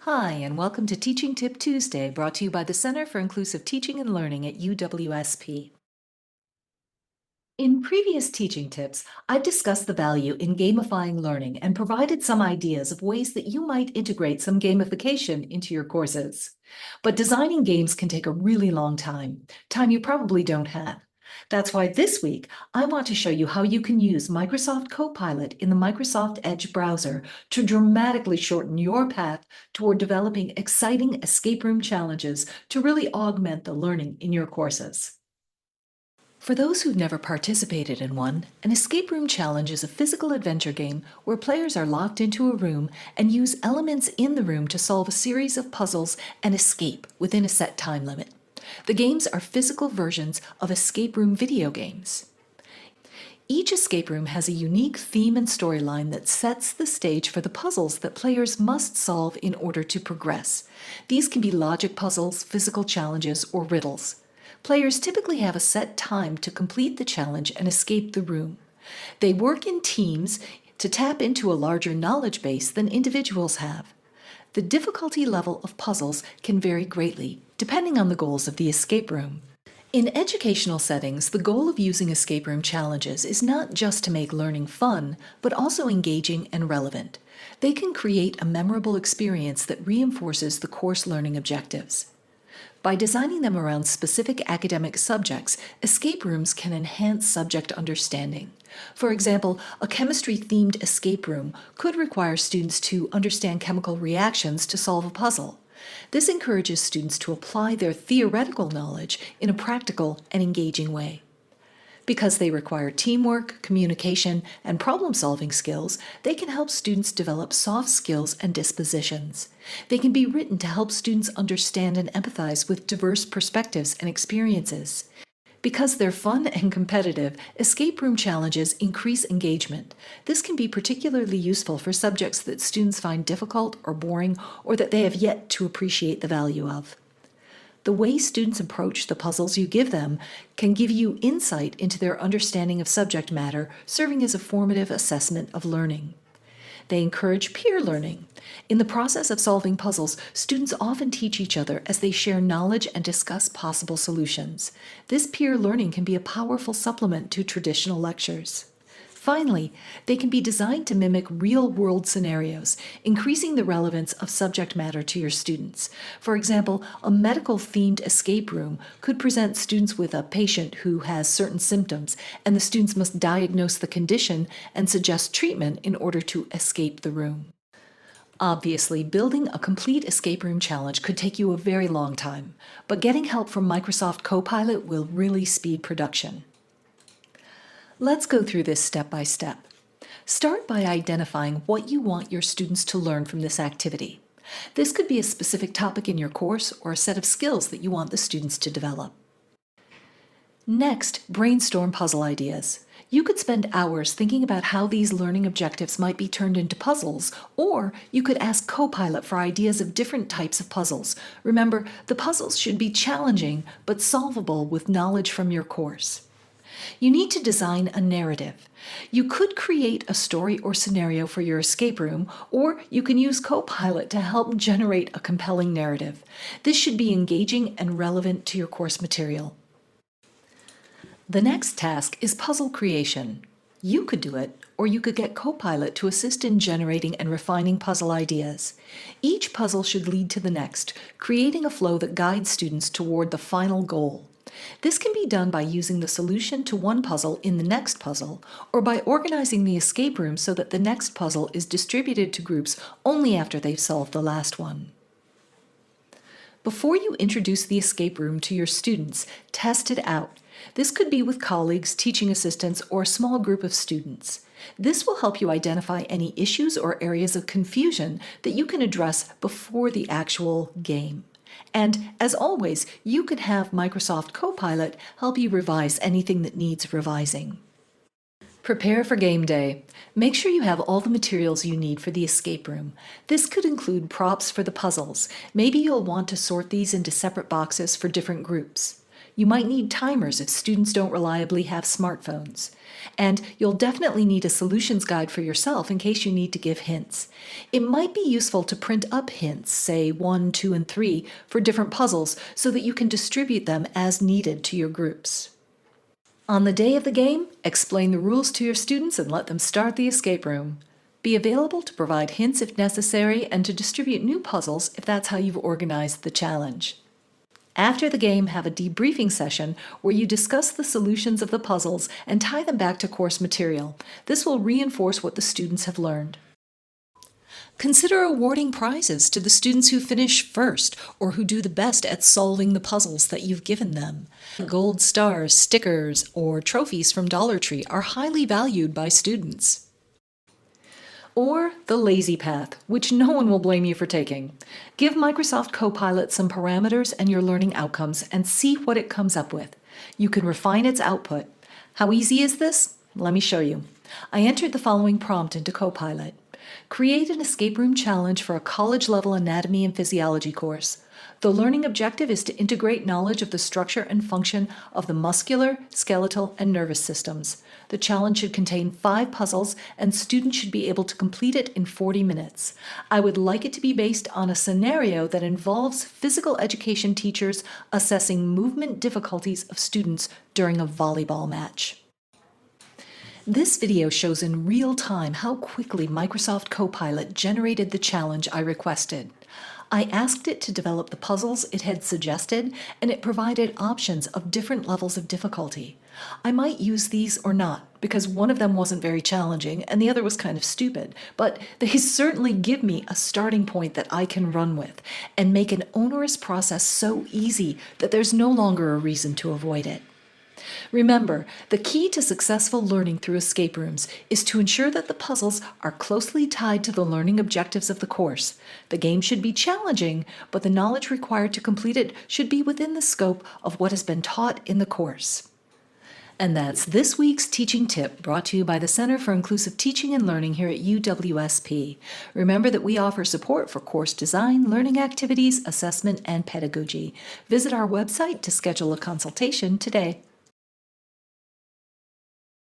Hi, and welcome to Teaching Tip Tuesday, brought to you by the Center for Inclusive Teaching and Learning at UWSP. In previous teaching tips, I've discussed the value in gamifying learning and provided some ideas of ways that you might integrate some gamification into your courses. But designing games can take a really long time you probably don't have. That's why this week, I want to show you how you can use Microsoft Copilot in the Microsoft Edge browser to dramatically shorten your path toward developing exciting escape room challenges to really augment the learning in your courses. For those who've never participated in one, an escape room challenge is a physical adventure game where players are locked into a room and use elements in the room to solve a series of puzzles and escape within a set time limit. The games are physical versions of escape room video games. Each escape room has a unique theme and storyline that sets the stage for the puzzles that players must solve in order to progress. These can be logic puzzles, physical challenges, or riddles. Players typically have a set time to complete the challenge and escape the room. They work in teams to tap into a larger knowledge base than individuals have. The difficulty level of puzzles can vary greatly, depending on the goals of the escape room. In educational settings, the goal of using escape room challenges is not just to make learning fun, but also engaging and relevant. They can create a memorable experience that reinforces the course learning objectives. By designing them around specific academic subjects, escape rooms can enhance subject understanding. For example, a chemistry-themed escape room could require students to understand chemical reactions to solve a puzzle. This encourages students to apply their theoretical knowledge in a practical and engaging way. Because they require teamwork, communication, and problem-solving skills, they can help students develop soft skills and dispositions. They can be written to help students understand and empathize with diverse perspectives and experiences. Because they're fun and competitive, escape room challenges increase engagement. This can be particularly useful for subjects that students find difficult or boring, or that they have yet to appreciate the value of. The way students approach the puzzles you give them can give you insight into their understanding of subject matter, serving as a formative assessment of learning. They encourage peer learning. In the process of solving puzzles, students often teach each other as they share knowledge and discuss possible solutions. This peer learning can be a powerful supplement to traditional lectures. Finally, they can be designed to mimic real-world scenarios, increasing the relevance of subject matter to your students. For example, a medical-themed escape room could present students with a patient who has certain symptoms, and the students must diagnose the condition and suggest treatment in order to escape the room. Obviously, building a complete escape room challenge could take you a very long time, but getting help from Microsoft Copilot will really speed production. Let's go through this step by step. Start by identifying what you want your students to learn from this activity. This could be a specific topic in your course or a set of skills that you want the students to develop. Next, brainstorm puzzle ideas. You could spend hours thinking about how these learning objectives might be turned into puzzles, or you could ask Copilot for ideas of different types of puzzles. Remember, the puzzles should be challenging but solvable with knowledge from your course. You need to design a narrative. You could create a story or scenario for your escape room, or you can use Copilot to help generate a compelling narrative. This should be engaging and relevant to your course material. The next task is puzzle creation. You could do it, or you could get Copilot to assist in generating and refining puzzle ideas. Each puzzle should lead to the next, creating a flow that guides students toward the final goal. This can be done by using the solution to one puzzle in the next puzzle, or by organizing the escape room so that the next puzzle is distributed to groups only after they've solved the last one. Before you introduce the escape room to your students, test it out. This could be with colleagues, teaching assistants, or a small group of students. This will help you identify any issues or areas of confusion that you can address before the actual game. And as always, you can have Microsoft Copilot help you revise anything that needs revising. Prepare for game day. Make sure you have all the materials you need for the escape room. This could include props for the puzzles. Maybe you'll want to sort these into separate boxes for different groups. You might need timers if students don't reliably have smartphones. And you'll definitely need a solutions guide for yourself in case you need to give hints. It might be useful to print up hints, say 1, 2, and 3, for different puzzles so that you can distribute them as needed to your groups. On the day of the game, explain the rules to your students and let them start the escape room. Be available to provide hints if necessary and to distribute new puzzles if that's how you've organized the challenge. After the game, have a debriefing session where you discuss the solutions of the puzzles and tie them back to course material. This will reinforce what the students have learned. Consider awarding prizes to the students who finish first or who do the best at solving the puzzles that you've given them. Gold stars, stickers, or trophies from Dollar Tree are highly valued by students. Or the lazy path, which no one will blame you for taking. Give Microsoft Copilot some parameters and your learning outcomes and see what it comes up with. You can refine its output. How easy is this? Let me show you. I entered the following prompt into Copilot. Create an escape room challenge for a college-level anatomy and physiology course. The learning objective is to integrate knowledge of the structure and function of the muscular, skeletal, and nervous systems. The challenge should contain 5 puzzles, and students should be able to complete it in 40 minutes. I would like it to be based on a scenario that involves physical education teachers assessing movement difficulties of students during a volleyball match. This video shows in real time how quickly Microsoft Copilot generated the challenge I requested. I asked it to develop the puzzles it had suggested, and it provided options of different levels of difficulty. I might use these or not, because one of them wasn't very challenging and the other was kind of stupid, but they certainly give me a starting point that I can run with and make an onerous process so easy that there's no longer a reason to avoid it. Remember, the key to successful learning through escape rooms is to ensure that the puzzles are closely tied to the learning objectives of the course. The game should be challenging, but the knowledge required to complete it should be within the scope of what has been taught in the course. And that's this week's teaching tip brought to you by the Center for Inclusive Teaching and Learning here at UWSP. Remember that we offer support for course design, learning activities, assessment, and pedagogy. Visit our website to schedule a consultation today.